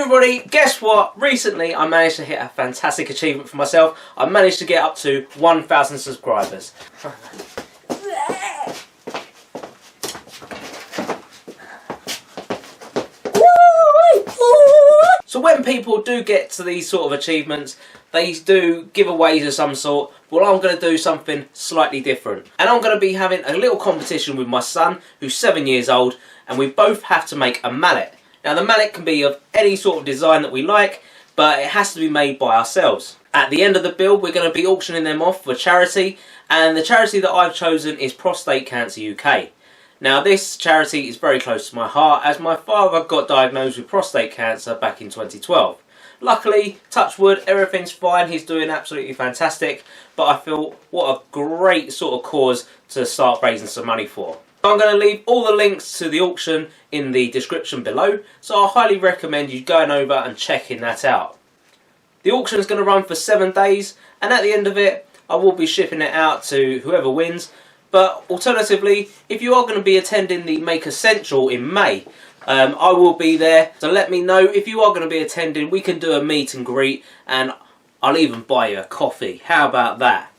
everybody, guess what? Recently I managed to hit a fantastic achievement for myself. I managed to get up to 1,000 subscribers. So when people do get to these sort of achievements, they do giveaways of some sort. Well, I'm going to do something slightly different. And I'm going to be having a little competition with my son, who's 7 years old, and we both have to make a mallet. Now the mallet can be of any sort of design that we like, but it has to be made by ourselves. At the end of the build, we're going to be auctioning them off for charity, and the charity that I've chosen is Prostate Cancer UK. Now this charity is very close to my heart, as my father got diagnosed with prostate cancer back in 2012. Luckily, touch wood, everything's fine, he's doing absolutely fantastic, but I feel what a great sort of cause to start raising some money for. I'm going to leave all the links to the auction in the description below, so I highly recommend you going over and checking that out. The auction is going to run for 7 days, and at the end of it I will be shipping it out to whoever wins. But alternatively, if you are going to be attending the Maker Central in May, I will be there, so let me know. If you are going to be attending, we can do a meet and greet, and I'll even buy you a coffee. How about that?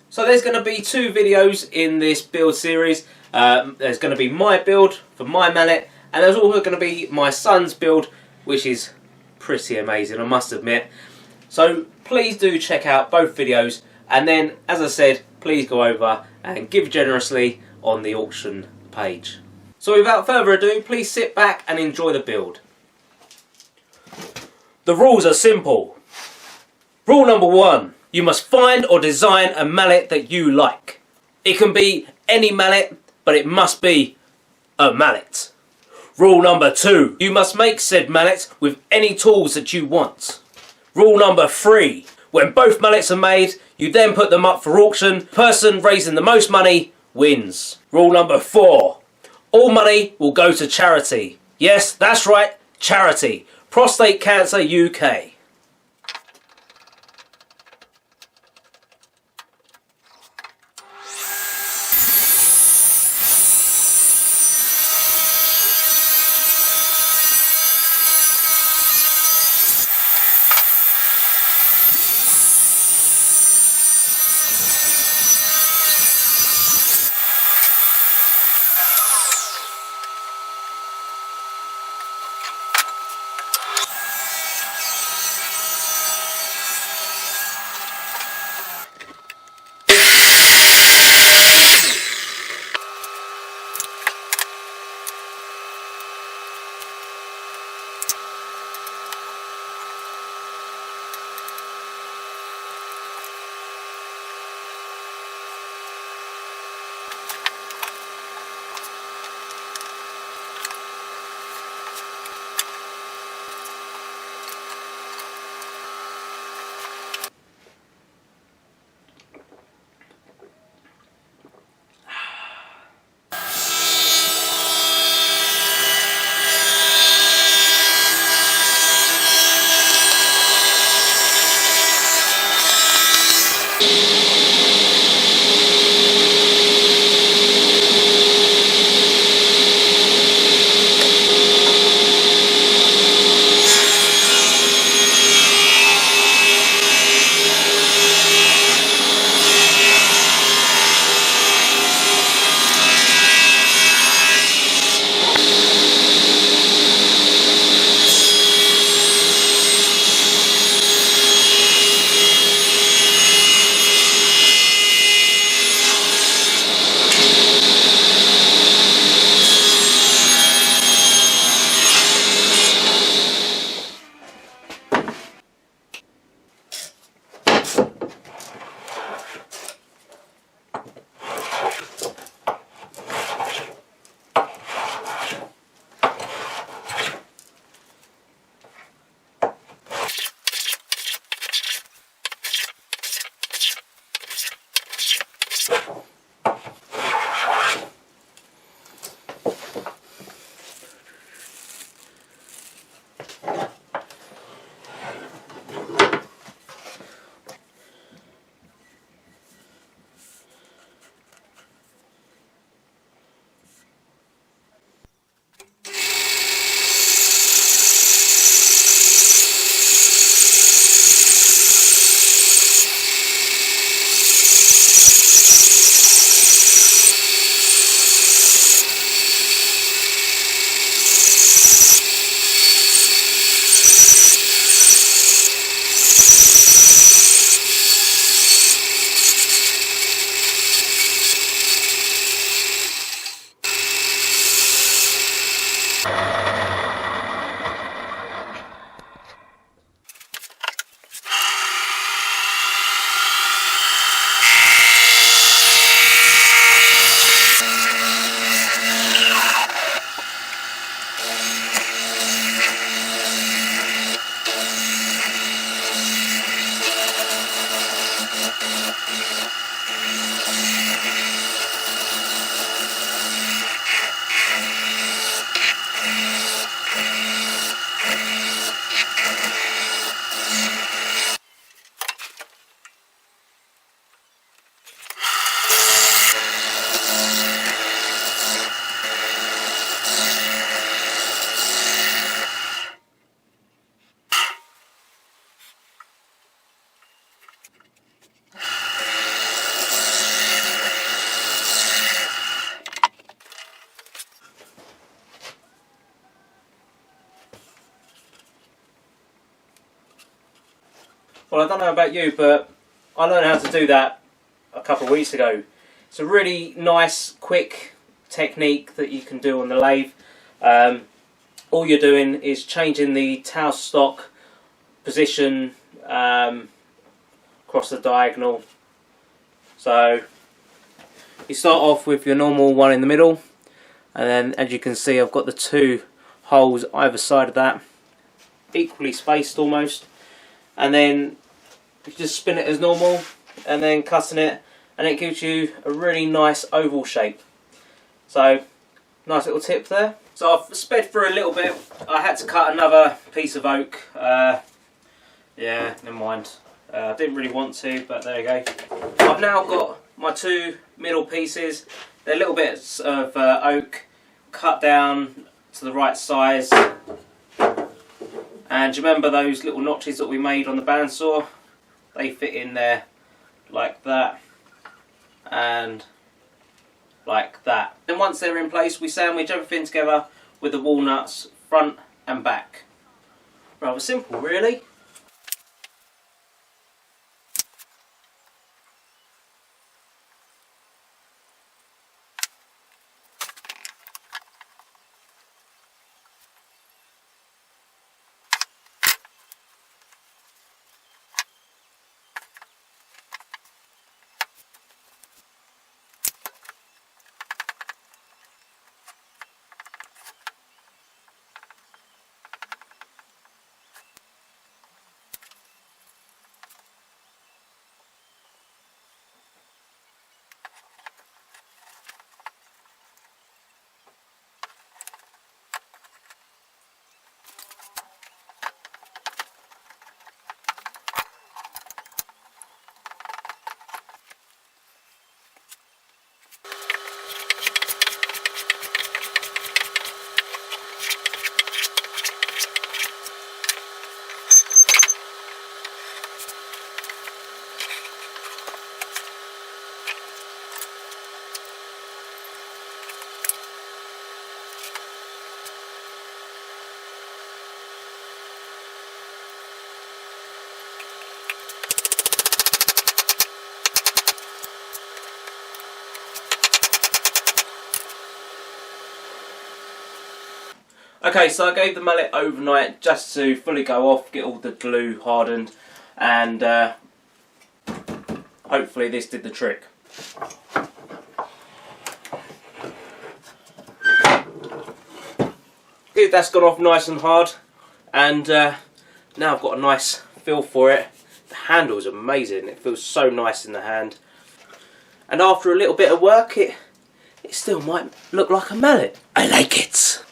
So there's going to be 2 videos in this build series. There's going to be my build for my mallet, and there's also going to be my son's build, which is pretty amazing, I must admit. So please do check out both videos, and then, as I said, please go over and give generously on the auction page. So without further ado, please sit back and enjoy the build. The rules are simple. Rule number 1. You must find or design a mallet that you like. It can be any mallet, but it must be a mallet. Rule number 2. You must make said mallet with any tools that you want. Rule number 3. When both mallets are made, you then put them up for auction. Person raising the most money wins. Rule number 4. All money will go to charity. Yes, that's right, charity. Prostate Cancer UK. Well, I don't know about you, but I learned how to do that a couple of weeks ago. It's a really nice, quick technique that you can do on the lathe. All you're doing is changing the towel stock position across the diagonal. So you start off with your normal one in the middle, and then as you can see I've got the two holes either side of that, equally spaced almost, and then you just spin it as normal and then cutting it, and it gives you a really nice oval shape. So nice little tip there. So I've sped through a little bit. I had to cut another piece of oak. Yeah, never mind. I didn't really want to, but there you go. I've now got my two middle pieces. They're little bits of oak cut down to the right size. And do you remember those little notches that we made on the bandsaw? They fit in there like that and like that. Then once they're in place, we sandwich everything together with the walnuts front and back. Rather simple, really. Okay, so I gave the mallet overnight just to fully go off, get all the glue hardened, and hopefully this did the trick. That's gone off nice and hard, and now I've got a nice feel for it. The handle's amazing, it feels so nice in the hand. And after a little bit of work, it still might look like a mallet. I like it!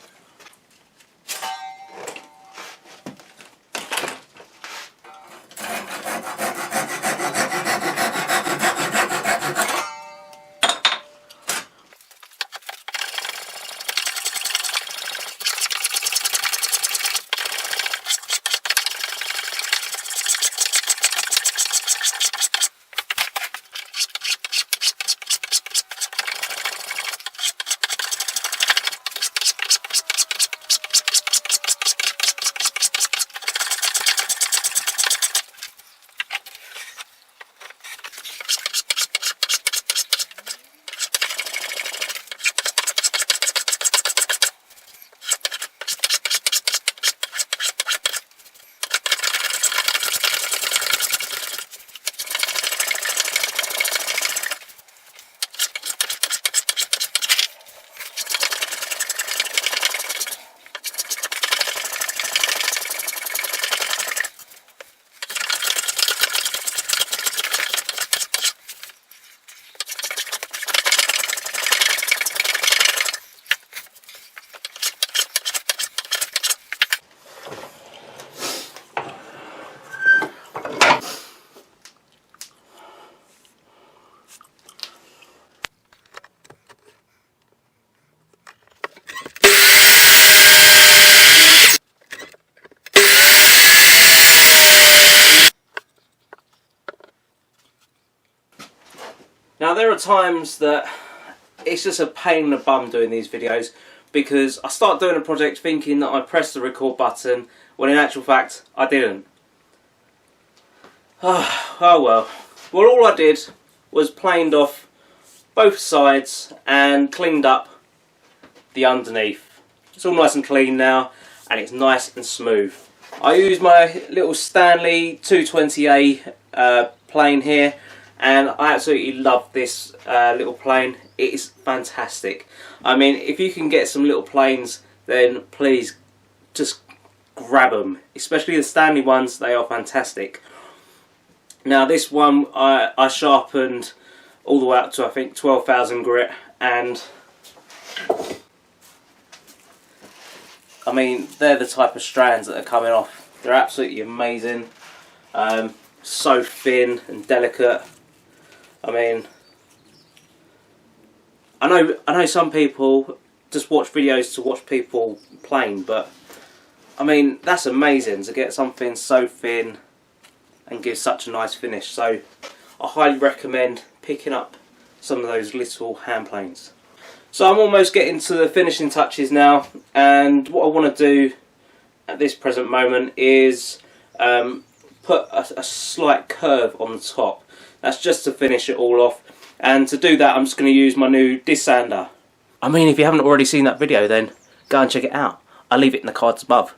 Now there are times that it's just a pain in the bum doing these videos, because I start doing a project thinking that I pressed the record button when in actual fact I didn't. Oh well. Well, all I did was planed off both sides and cleaned up the underneath. It's all nice and clean now, and it's nice and smooth. I use my little Stanley 220A plane here, and I absolutely love this little plane. It is fantastic. I mean, if you can get some little planes, then please just grab them. Especially the Stanley ones, they are fantastic. Now this one I sharpened all the way up to, I think, 12,000 grit, and I mean, they're the type of strands that are coming off. They're absolutely amazing. So thin and delicate. I mean, I know some people just watch videos to watch people plane, but I mean, that's amazing to get something so thin and give such a nice finish. So I highly recommend picking up some of those little hand planes. So I'm almost getting to the finishing touches now, and what I want to do at this present moment is put a slight curve on the top. That's just to finish it all off, and to do that I'm just going to use my new disc sander. I mean, if you haven't already seen that video, then go and check it out. I'll leave it in the cards above.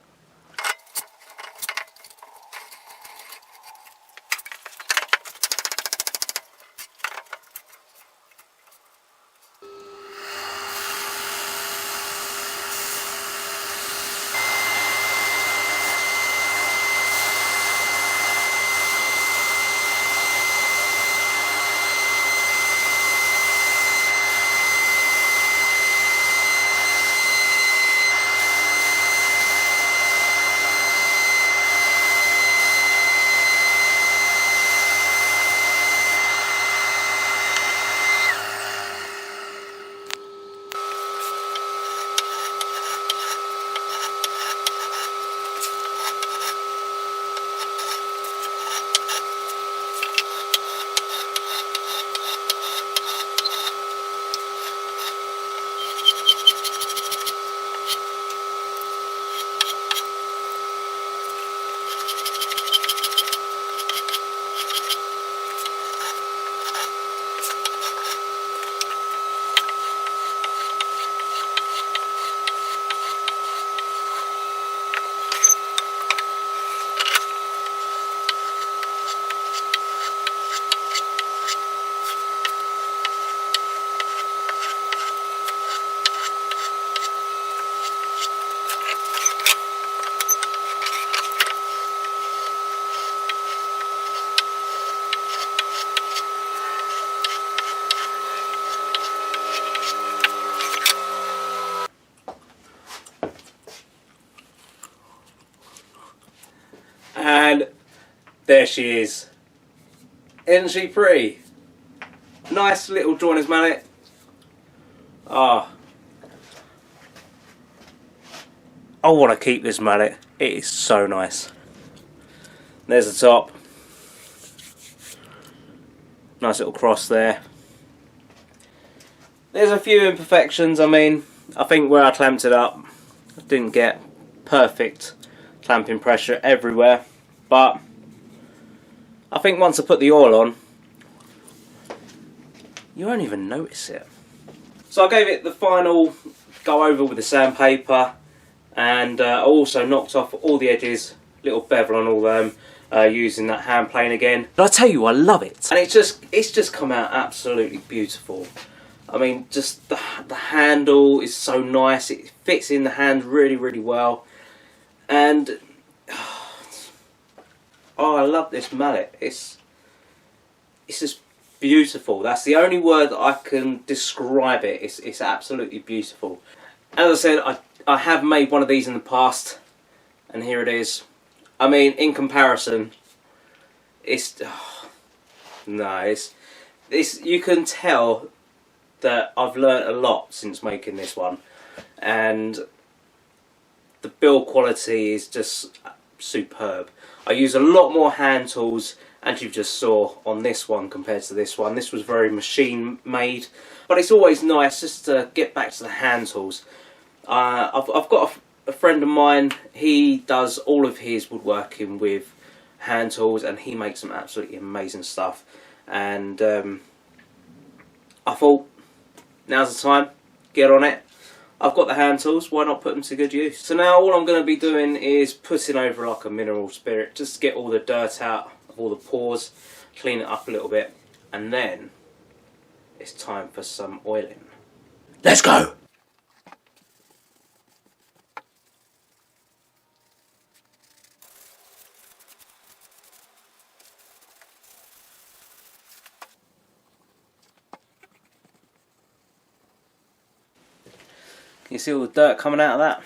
And there she is. Isn't she pretty? Nice little joiner's mallet. Ah, I want to keep this mallet. It is so nice. There's the top. Nice little cross there. There's a few imperfections. I mean, I think where I clamped it up, I didn't get perfect clamping pressure everywhere, but I think once I put the oil on, you won't even notice it. So I gave it the final go over with the sandpaper, and I also knocked off all the edges, little bevel on all them, using that hand plane again. But I tell you, I love it, and it's just come out absolutely beautiful. I mean, just the handle is so nice. It fits in the hand really well, and oh, I love this mallet. It's just beautiful. That's the only word that I can describe it. It's absolutely beautiful. As I said, I have made one of these in the past, and here it is. I mean, in comparison, it's you can tell that I've learnt a lot since making this one, and the build quality is just superb. I use a lot more hand tools, as you just saw, on this one compared to this one. This was very machine made, but it's always nice just to get back to the hand tools. I've got a friend of mine. He does all of his woodworking with hand tools, and he makes some absolutely amazing stuff. And I thought, now's the time, get on it. I've got the hand tools, why not put them to good use? So now all I'm going to be doing is putting over like a mineral spirit, just to get all the dirt out of all the pores, clean it up a little bit, and then it's time for some oiling. Let's go! Can you see all the dirt coming out of that?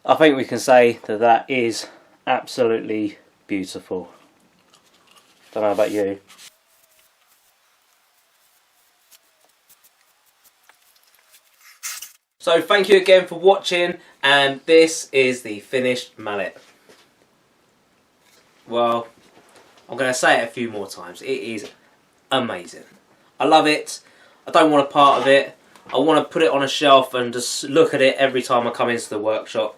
I think we can say that that is absolutely beautiful. Don't know about you. So thank you again for watching, and this is the finished mallet. Well, I'm going to say it a few more times. It is amazing. I love it. I don't want a part of it. I want to put it on a shelf and just look at it every time I come into the workshop.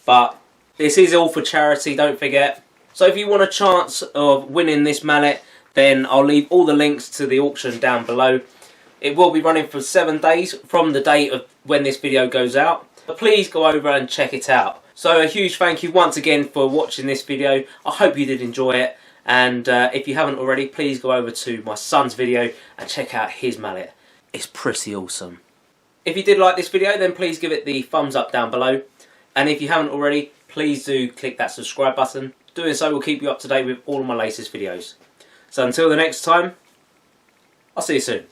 But this is all for charity, don't forget. So if you want a chance of winning this mallet, then I'll leave all the links to the auction down below. It will be running for 7 days from the date of when this video goes out. But please go over and check it out. So a huge thank you once again for watching this video. I hope you did enjoy it. And if you haven't already, please go over to my son's video and check out his mallet. It's pretty awesome. If you did like this video, then please give it the thumbs up down below. And if you haven't already, please do click that subscribe button. Doing so will keep you up to date with all of my latest videos. So until the next time, I'll see you soon.